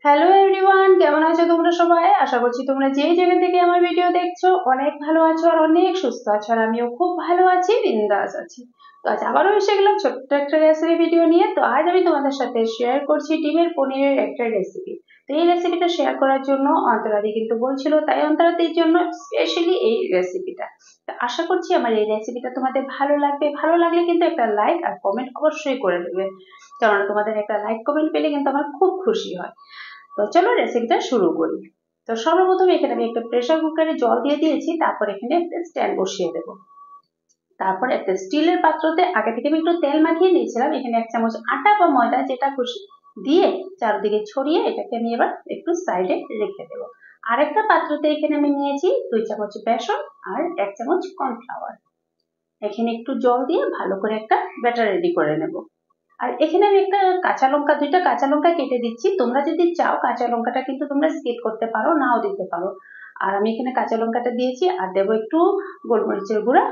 Hello everyone, কেমন আছো তোমরা সবাই? আশা করছি তোমরা যেই জায়গা থেকে আমার ভিডিও দেখছো অনেক ভালো আছো আর অনেক সুস্থ আছো। আর আমিও খুব ভালো আছি, বিন্দাস আছি। তো আজ আবারও এসে গেলাম ছোট্ট একটা রেসিপি ভিডিও নিয়ে। তো আজ আমি তোমাদের সাথে শেয়ার করছি ডিমের পনিরের একটা রেসিপি। তো এই রেসিপিটা শেয়ার করার জন্য অন্তরাদি কিন্তু বলছিল, তাই অন্তরাদির জন্য স্পেশালি এই রেসিপিটা। তো আশা করছি আমার এই রেসিপিটা তোমাদের ভালো লাগবে। ভালো লাগলে কিন্তু একটা লাইক আর কমেন্ট অবশ্যই করে দেবে, কারণ তোমাদের একটা লাইক কমেন্ট পেলে কিন্তু আমার খুব খুশি হয়। তো চলো রেসিপিটা শুরু করি। তো সর্বপ্রথম এখানে আমি একটা প্রেসার কুকারে জল দিয়ে দিয়েছি, তারপর এখানে একটা স্ট্যান্ড বসিয়ে দেবো। তারপর একটা স্টিলের পাত্রতে আগে থেকে আমি একটু তেল মাখিয়ে নিয়েছিলাম, এখানে 1 চামচ আটা বা ময়দা যেটা খুশি দিয়ে চারদিকে ছড়িয়ে এটাকে আমি এবার একটু সাইডে রেখে দেবো। আরেকটা পাত্রতে এখানে আমি নিয়েছি 2 চামচ বেসন আর 1 চামচ কর্নফ্লাওয়ার। এখানে একটু জল দিয়ে ভালো করে একটা ব্যাটার রেডি করে নেব। আর এখানে আমি একটা কাঁচা লঙ্কা, 2টা কাঁচা লঙ্কা কেটে দিচ্ছি। তোমরা যদি চাও কাঁচা লঙ্কাটা কিন্তু তোমরা স্কিপ করতে পারো, নাও দিতে পারো। আর আমি এখানে কাঁচা লঙ্কাটা দিয়েছি, আর দেবো একটু গোলমরিচের গুঁড়া,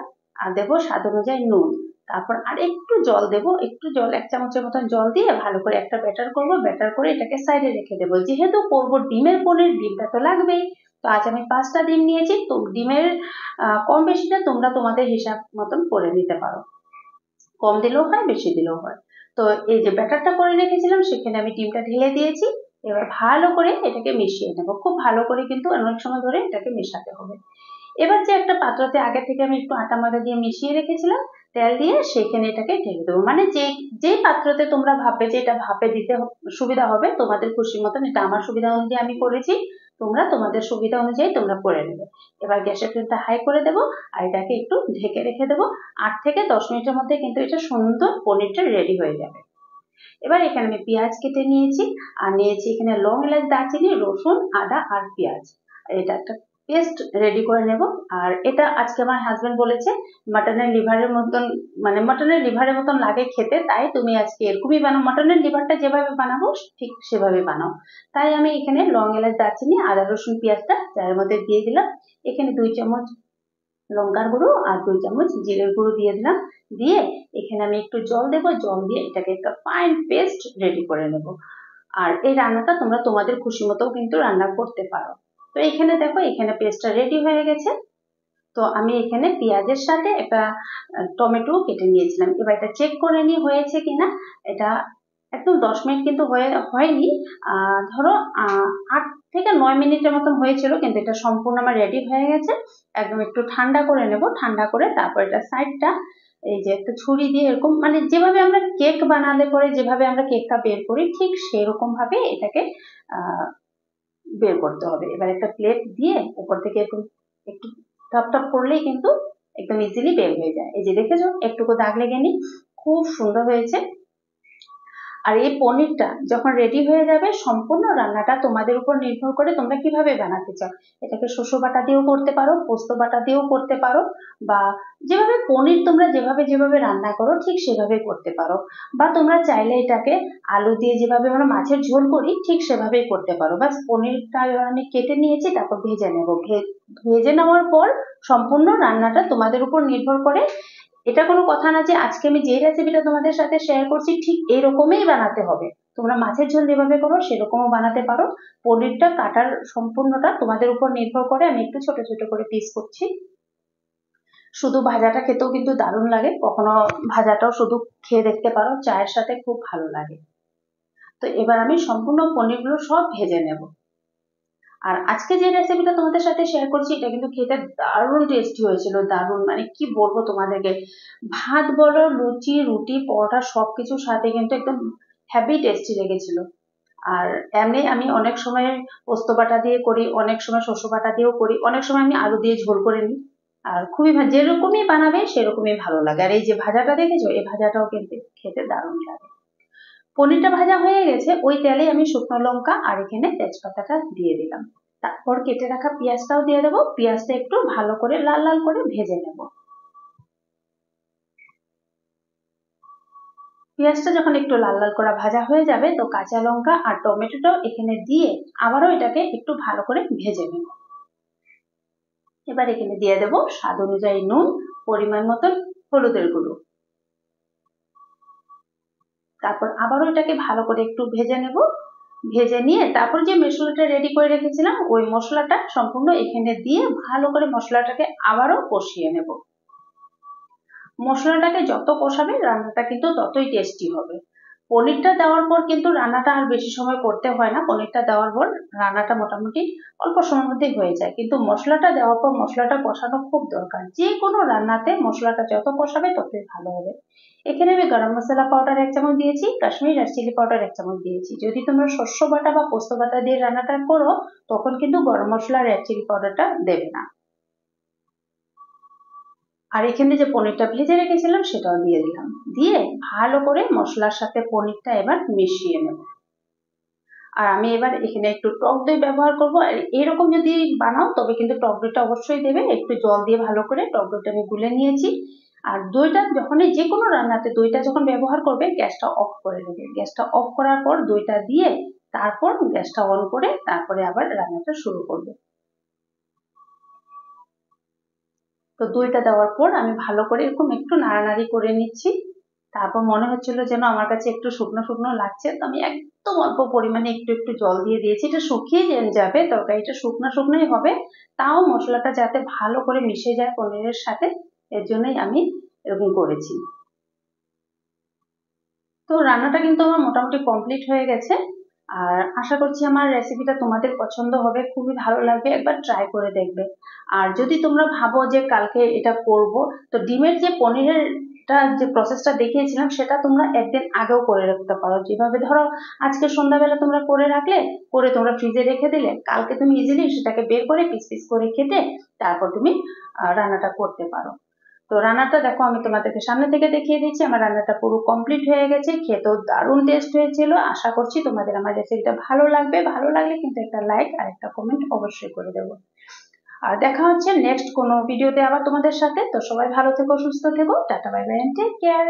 আর দেবো স্বাদ অনুযায়ী নুন। তারপর আর একটু জল দেবো, একটু জল 1 চামচের মতন জল দিয়ে ভালো করে একটা ব্যাটার করব। ব্যাটার করে এটাকে সাইডে রেখে দেবো। যেহেতু করবো ডিমের পনির, ডিমটা তো লাগবেই। তো আজ আমি 5টা ডিম নিয়েছি। তো ডিমের কম বেশিটা তোমরা তোমাদের হিসাব মতন করে নিতে পারো, কম দিলেও হয় বেশি দিলেও হয়। তো এই যে ব্যাটারটা করে রেখেছিলাম সেখানে আমি ডিমটা ঢেলে দিয়েছি। এবার ভালো করে এটাকে মিশিয়ে নেবো, খুব ভালো করে কিন্তু অনেক সময় ধরে এটাকে মেশাতে হবে। এবার যে একটা পাত্রতে আগে থেকে আমি একটু আটা ময়দা দিয়ে মিশিয়ে রেখেছিলাম তেল দিয়ে, সেখানে এটাকে ঢেলে দেবো। মানে যে পাত্রতে তোমরা ভাববে যে এটা ভাপে দিতে সুবিধা হবে তোমাদের খুশি মতন, এটা আমার সুবিধা অনুযায়ী আমি করেছি, তোমরা তোমাদের সুবিধা অনুযায়ী তোমরা করে নেবে। এবার গ্যাসের ফ্লেমটা হাই করে দেবো আর এটাকে একটু ঢেকে রেখে দেবো। 8 থেকে 10 মিনিটের মধ্যে কিন্তু এটা সুন্দর পনিরটা রেডি হয়ে যাবে। এবার এখানে আমি পেঁয়াজ কেটে নিয়েছি, আর নিয়েছি এখানে লং এলাচ, দারচিনি, রসুন, আদা আর পেঁয়াজ। এটা একটা পেস্ট রেডি করে নেব। আর এটা আজকে আমার হাজবেন্ড বলেছে মাটনের লিভারের মতন, মানে মাটনের লিভারের মতন লাগে খেতে, তাই তুমি আজকে এরকমই বানাও, মাটনের লিভারটা যেভাবে বানাবো ঠিক সেভাবে বানাও। তাই আমি এখানে লং এলাচ, দারচিনি, আদা, রসুন, পেঁয়াজটা চায়ের মধ্যে দিয়ে দিলাম। এখানে 2 চামচ লঙ্কার গুঁড়ো আর 2 চামচ জিরের গুঁড়ো দিয়ে দিলাম। দিয়ে এখানে আমি একটু জল দেবো, জল দিয়ে এটাকে একটা ফাইন পেস্ট রেডি করে নেব। আর এই রান্নাটা তোমরা তোমাদের খুশি মতো কিন্তু রান্না করতে পারো। তো এখানে দেখো, এখানে পেস্টটা রেডি হয়ে গেছে। তো আমি এখানে পেঁয়াজের সাথে একটা টমেটো কেটে নিয়েছিলাম। এবার এটা চেক করে নিই হয়েছে কিনা। এটা একদম 10 মিনিট কিন্তু হয়নি, ধরো 8 থেকে 9 মিনিটের মতন হয়েছিল, কিন্তু এটা সম্পূর্ণ আমার রেডি হয়ে গেছে। একদম একটু ঠান্ডা করে নেব, ঠান্ডা করে তারপর এটা সাইডটা এই যে একটা ছুরি দিয়ে এরকম, মানে যেভাবে আমরা কেক বানালে পরে যেভাবে আমরা কেকটা বের করি ঠিক সেরকম ভাবে এটাকে আহ বের করতে হবে। এবার একটা প্লেট দিয়ে উপর থেকে এরকম একটু টপ টপ করলেই কিন্তু একদম ইজিলি বের হয়ে যায়। এই যে দেখেছো একটুকু দাগ লেগে নি, খুব সুন্দর হয়েছে। আর এই পনিরটা যখন রেডি হয়ে যাবে, সম্পূর্ণ রান্নাটা তোমাদের উপর নির্ভর করে তোমরা কিভাবে বানাতে চাও। এটাকে শস্য বাটা দিয়েও করতে পারো, পোস্ত বাটা দিয়েও করতে পারো, বা যেভাবে পনির তোমরা যেভাবে রান্না করো ঠিক সেভাবে করতে পারো। বা তোমরা চাইলে এটাকে আলু দিয়ে যেভাবে আমরা মাছের ঝোল করি ঠিক সেভাবেই করতে পারো। বাস পনিরটা এবার আমি কেটে নিয়েছি, তারপর ভেজে নেবো। ভেজে নেওয়ার পর সম্পূর্ণ রান্নাটা তোমাদের উপর নির্ভর করে। এটা কোনো কথা না যে আজকে আমি যে রেসিপিটা তোমাদের সাথে শেয়ার করছি ঠিক এরকমই বানাতে হবে। তোমরা মাছের ঝোল যেভাবে করো সেরকমও বানাতে পারো। পনিরটা কাটার সম্পূর্ণটা তোমাদের উপর নির্ভর করে। আমি একটু ছোট ছোট করে পিস করছি। শুধু ভাজাটা খেতেও কিন্তু দারুণ লাগে, কখনো ভাজাটাও শুধু খেয়ে দেখতে পারো, চায়ের সাথে খুব ভালো লাগে। তো এবার আমি সম্পূর্ণ পনিরগুলো সব ভেজে নেব। আর আজকে যে রেসিপিটা তোমাদের সাথে শেয়ার করছি এটা কিন্তু খেতে দারুণ টেস্টি হয়েছিল, দারুণ, মানে কি বলবো তোমাদেরকে। ভাত বলো, লুচি, রুটি, পরোটা সবকিছুর সাথে কিন্তু একদম হেভি টেস্টি লেগেছিল। আর এমনি আমি অনেক সময় পোস্ত বাটা দিয়ে করি, অনেক সময় শস্য বাটা দিয়েও করি, অনেক সময় আমি আলু দিয়ে ঝোল করে নিই। আর খুবই যেরকমই বানাবে সেরকমই ভালো লাগে। আর এই যে ভাজাটা দেখেছো, এই ভাজাটাও কিন্তু খেতে দারুণ লাগে। পনিরটা ভাজা হয়ে গেছে, ওই তেলে আমি শুকনো লঙ্কা আর এখানে তেজপাতাটা দিয়ে দিলাম। তারপর কেটে রাখা পেঁয়াজটাও দিয়ে দেবো। পেঁয়াজটা একটু ভালো করে লাল লাল করে ভেজে নেব। পেঁয়াজটা যখন একটু লাল লাল করে ভাজা হয়ে যাবে, তো কাঁচা লঙ্কা আর টমেটোটাও এখানে দিয়ে আবারও এটাকে একটু ভালো করে ভেজে নেব। এবার এখানে দিয়ে দেব স্বাদ অনুযায়ী নুন, পরিমাণ মতন হলুদের গুঁড়ো। তারপর আবারও এটাকে ভালো করে একটু ভেজে নেব। ভেজে নিয়ে তারপর যে মশলাটা রেডি করে রেখেছিলাম ওই মশলাটা সম্পূর্ণ এখানে দিয়ে ভালো করে মশলাটাকে আবারও কষিয়ে নেব। মশলাটাকে যত কষাবে রান্নাটা কিন্তু ততই টেস্টি হবে। পনিরটা দেওয়ার পর কিন্তু রান্নাটা আর বেশি সময় করতে হয় না। পনিরটা দেওয়ার পর রান্নাটা মোটামুটি অল্প সময়ের মধ্যেই হয়ে যায়, কিন্তু মশলাটা দেওয়ার পর মশলাটা কষানো খুব দরকার। যে কোনো রান্নাতে মশলাটা যত কষাবে ততই ভালো হবে। এখানে আমি গরম মশলা পাউডার 1 চামচ দিয়েছি, কাশ্মীরি রেড চিলি পাউডার 1 চামচ দিয়েছি। যদি তোমরা শস্য বাটা বা পোস্ত বাটা দিয়ে রান্নাটা করো তখন কিন্তু গরম মশলা রেড চিলি পাউডারটা দেবে না। আর এখানে যে পনিরটা ভেজে রেখেছিলাম সেটাও দিয়ে দিলাম, দিয়ে ভালো করে মশলার সাথে পনিরটা এবার মিশিয়ে নেব। আর আমি এবার এখানে একটু টক দই ব্যবহার করব। আর এরকম যদি বানাও তবে কিন্তু টক দইটা অবশ্যই দেবে। একটু জল দিয়ে ভালো করে টক দইটা আমি গুলে নিয়েছি। আর দইটা যখনই যে কোনো রান্নাতে দইটা যখন ব্যবহার করবে গ্যাসটা অফ করে দেবে। গ্যাসটা অফ করার পর দইটা দিয়ে তারপর গ্যাসটা অন করে তারপরে আবার রান্নাটা শুরু করবে। তো দইটা দেওয়ার পর আমি ভালো করে এরকম একটু নাড়ানাড়ি করে নিচ্ছি। তারপর মনে হচ্ছিল যেন আমার কাছে একটু শুকনো শুকনো লাগছে, তো আমি একদম অল্প পরিমাণে একটু একটু জল দিয়ে দিয়েছি। এটা শুকিয়ে যাবে, তরকারিটা শুকনো শুকনোই হবে, তাও মশলাটা যাতে ভালো করে মিশে যায় পনিরের সাথে, এর জন্যই আমি এরকম করেছি। তো রান্নাটা কিন্তু আমার মোটামুটি কমপ্লিট হয়ে গেছে। আর আশা করছি আমার রেসিপিটা তোমাদের পছন্দ হবে, খুবই ভালো লাগবে, একবার ট্রাই করে দেখবে। আর যদি তোমরা ভাবো যে কালকে এটা করব, তো ডিমের যে পনিরের যে প্রসেসটা দেখিয়েছিলাম সেটা তোমরা একদিন আগেও করে রাখতে পারো। যেভাবে ধরো আজকে সন্ধ্যাবেলা তোমরা করে রাখলে, করে তোমরা ফ্রিজে রেখে দিলে, কালকে তুমি ইজিলি সেটাকে বের করে পিস পিস করে কেটে তারপর তুমি রান্নাটা করতে পারো। তো রান্নাটা দেখো আমি তোমাদেরকে সামনে থেকে দেখিয়ে দিচ্ছি। আমার রান্নাটা পুরো কমপ্লিট হয়ে গেছে, খেতেও দারুণ টেস্ট হয়েছিল। আশা করছি তোমাদের আমার রেসিপিটা ভালো লাগবে। ভালো লাগলে কিন্তু একটা লাইক আর একটা কমেন্ট অবশ্যই করে দেবো। আর দেখা হচ্ছে নেক্সট কোনো ভিডিওতে আবার তোমাদের সাথে। তো সবাই ভালো থেকো, সুস্থ থেকো, tata bye bye and take care.